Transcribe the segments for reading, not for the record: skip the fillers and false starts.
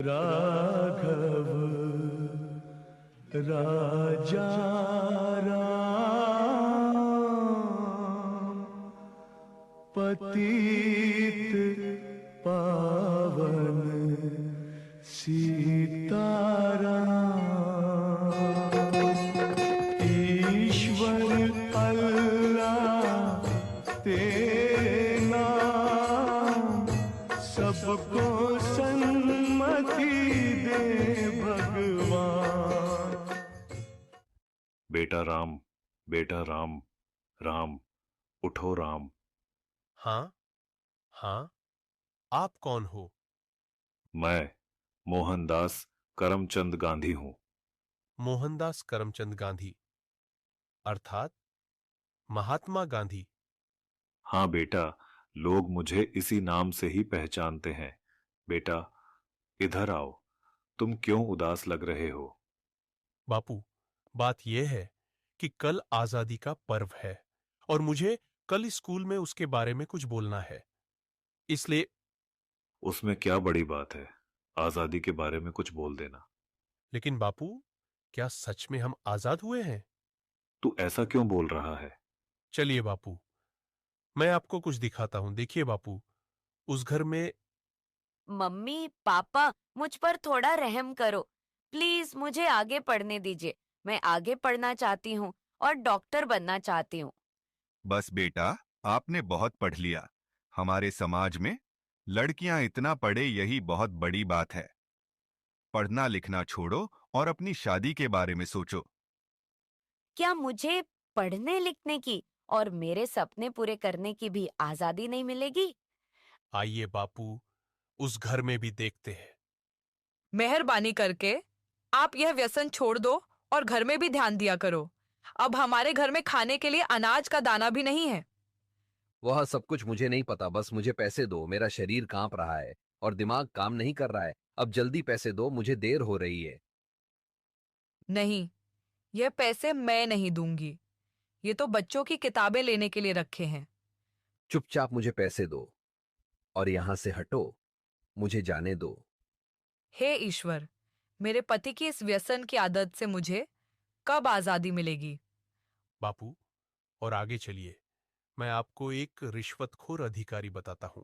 राघव राजा राम, पतित पावन सीताराम। ईश्वर अल्लाह तेरे नाम, सबको सन्मति दे भगवान। बेटा राम, बेटा राम, राम उठो राम। हाँ हाँ, आप कौन हो? मैं मोहनदास करमचंद गांधी हूं। मोहनदास करमचंद गांधी अर्थात महात्मा गांधी? हाँ बेटा, लोग मुझे इसी नाम से ही पहचानते हैं। बेटा इधर आओ, तुम क्यों उदास लग रहे हो? बापू, बात यह है कि कल आजादी का पर्व है और मुझे कल स्कूल में उसके बारे में कुछ बोलना है, इसलिए। उसमें क्या बड़ी बात है, आजादी के बारे में कुछ बोल देना। लेकिन बापू, क्या सच में हम आजाद हुए हैं? तू ऐसा क्यों बोल रहा है? चलिए बापू, मैं आपको कुछ दिखाता हूं। देखिए बापू, उस घर में। मम्मी पापा, मुझ पर थोड़ा रहम करो प्लीज, मुझे आगे पढ़ने दीजिए। मैं आगे पढ़ना चाहती हूँ और डॉक्टर बनना चाहती हूँ। बस बेटा, आपने बहुत पढ़ लिया। हमारे समाज में लड़कियां इतना पढ़े यही बहुत बड़ी बात है। पढ़ना लिखना छोड़ो और अपनी शादी के बारे में सोचो। क्या मुझे पढ़ने लिखने की और मेरे सपने पूरे करने की भी आजादी नहीं मिलेगी? आइए बापू, उस घर में भी देखते हैं। मेहरबानी करके आप यह व्यसन छोड़ दो और घर में भी ध्यान दिया करो। अब हमारे घर में खाने के लिए अनाज का दाना भी नहीं है। वह सब कुछ मुझे नहीं पता, बस मुझे पैसे दो। मेरा शरीर कांप रहा है और दिमाग काम नहीं कर रहा है। अब जल्दी पैसे दो, मुझे देर हो रही है। नहीं, यह पैसे मैं नहीं दूंगी। ये तो बच्चों की किताबें लेने के लिए रखे हैं। चुपचाप मुझे पैसे दो और यहां से हटो, मुझे जाने दो। हे ईश्वर, मेरे पति की इस व्यसन की आदत से मुझे कब आजादी मिलेगी? बापू, और आगे चलिए, मैं आपको एक रिश्वतखोर अधिकारी बताता हूं।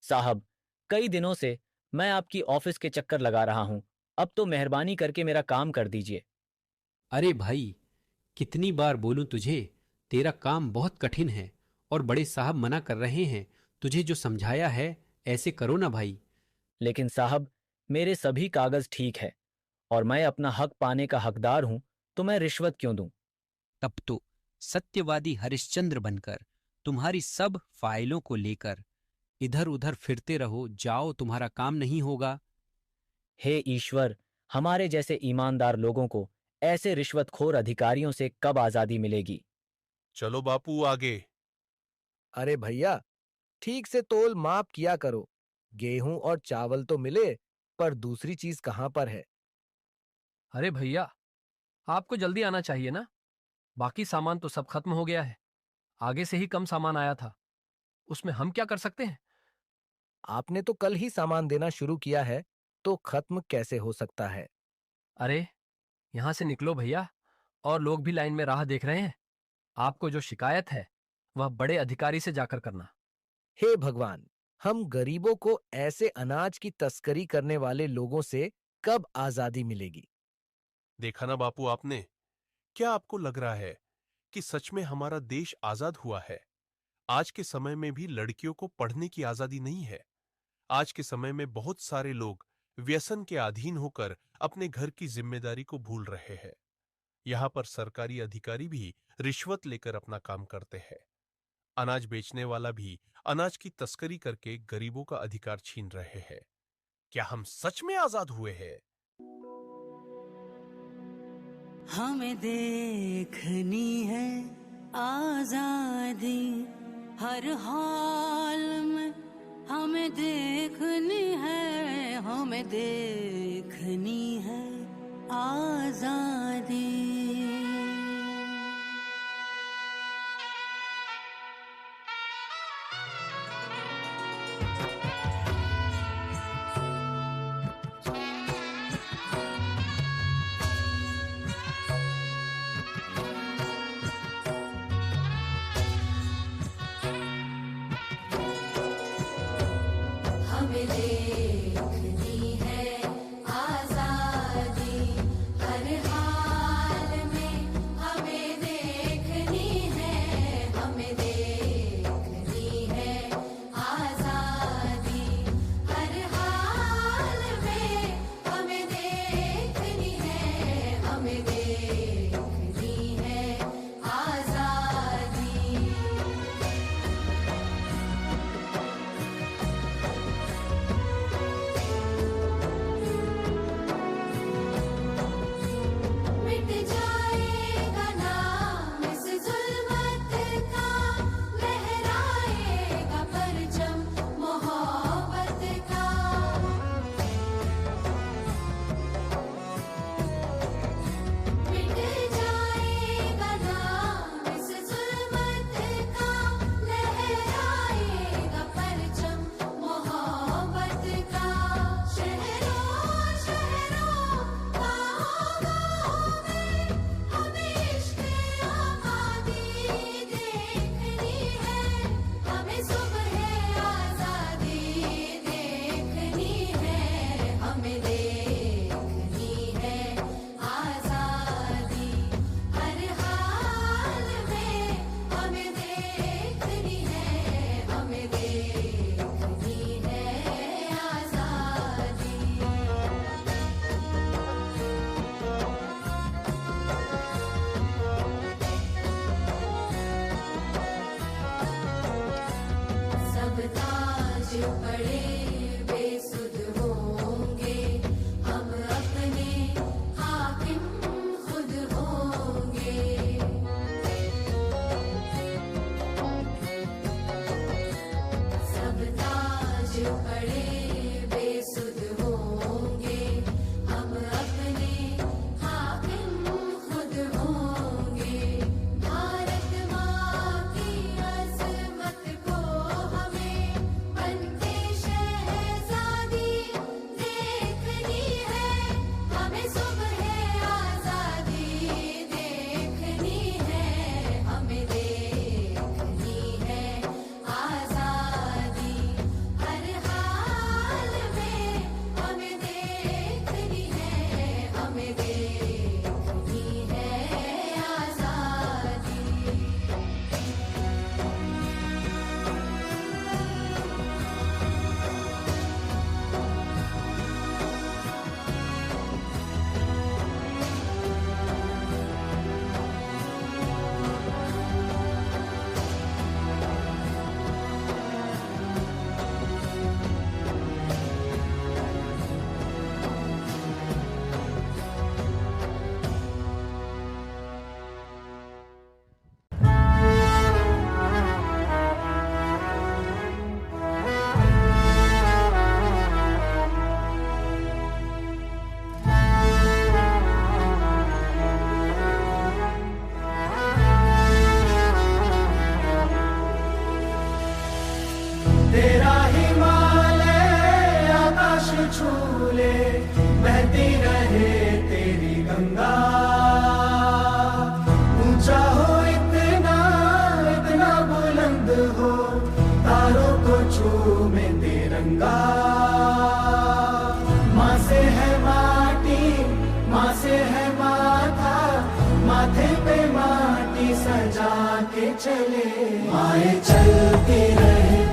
साहब, कई दिनों से मैं आपकी ऑफिस के चक्कर लगा रहा हूं। अब तो मेहरबानी करके मेरा काम कर दीजिए। अरे भाई, कितनी बार बोलूं तुझे, तेरा काम बहुत कठिन है और बड़े साहब मना कर रहे हैं। तुझे जो समझाया है ऐसे करो ना भाई। लेकिन साहब, मेरे सभी कागज ठीक है और मैं अपना हक पाने का हकदार हूं, तो मैं रिश्वत क्यों दूं? तब तो सत्यवादी हरिश्चंद्र बनकर तुम्हारी सब फाइलों को लेकर इधर उधर फिरते रहो। जाओ, तुम्हारा काम नहीं होगा। हे ईश्वर, हमारे जैसे ईमानदार लोगों को ऐसे रिश्वतखोर अधिकारियों से कब आजादी मिलेगी? चलो बापू आगे। अरे भैया, ठीक से तोल माप किया करो। गेहूं और चावल तो मिले, पर दूसरी चीज कहां पर है? अरे भैया, आपको जल्दी आना चाहिए ना। बाकी सामान तो सब खत्म हो गया है। आगे से ही कम सामान आया था, उसमें हम क्या कर सकते हैं? आपने तो कल ही सामान देना शुरू किया है, तो खत्म कैसे हो सकता है? अरे यहां से निकलो भैया, और लोग भी लाइन में राह देख रहे हैं। आपको जो शिकायत है वह बड़े अधिकारी से जाकर करना। हे भगवान, हम गरीबों को ऐसे अनाज की तस्करी करने वाले लोगों से कब आजादी मिलेगी? देखा ना बापू आपने, क्या आपको लग रहा है कि सच में हमारा देश आजाद हुआ है? आज के समय में भी लड़कियों को पढ़ने की आजादी नहीं है। आज के समय में बहुत सारे लोग व्यसन के अधीन होकर अपने घर की जिम्मेदारी को भूल रहे हैं। यहां पर सरकारी अधिकारी भी रिश्वत लेकर अपना काम करते हैं। अनाज बेचने वाला भी अनाज की तस्करी करके गरीबों का अधिकार छीन रहे हैं। क्या हम सच में आजाद हुए हैं? हमें देखनी है आजादी, हर हाल में हमें देखनी है, हमें देखनी है आजादी। झूले, बहती रहे तेरी गंगा। ऊंचा हो इतना, इतना बुलंद हो, तारों को चूमे तिरंगा। माँ से है माटी, माँ से है माथा, माथे पे माटी सजा के चले। माए चलती रहे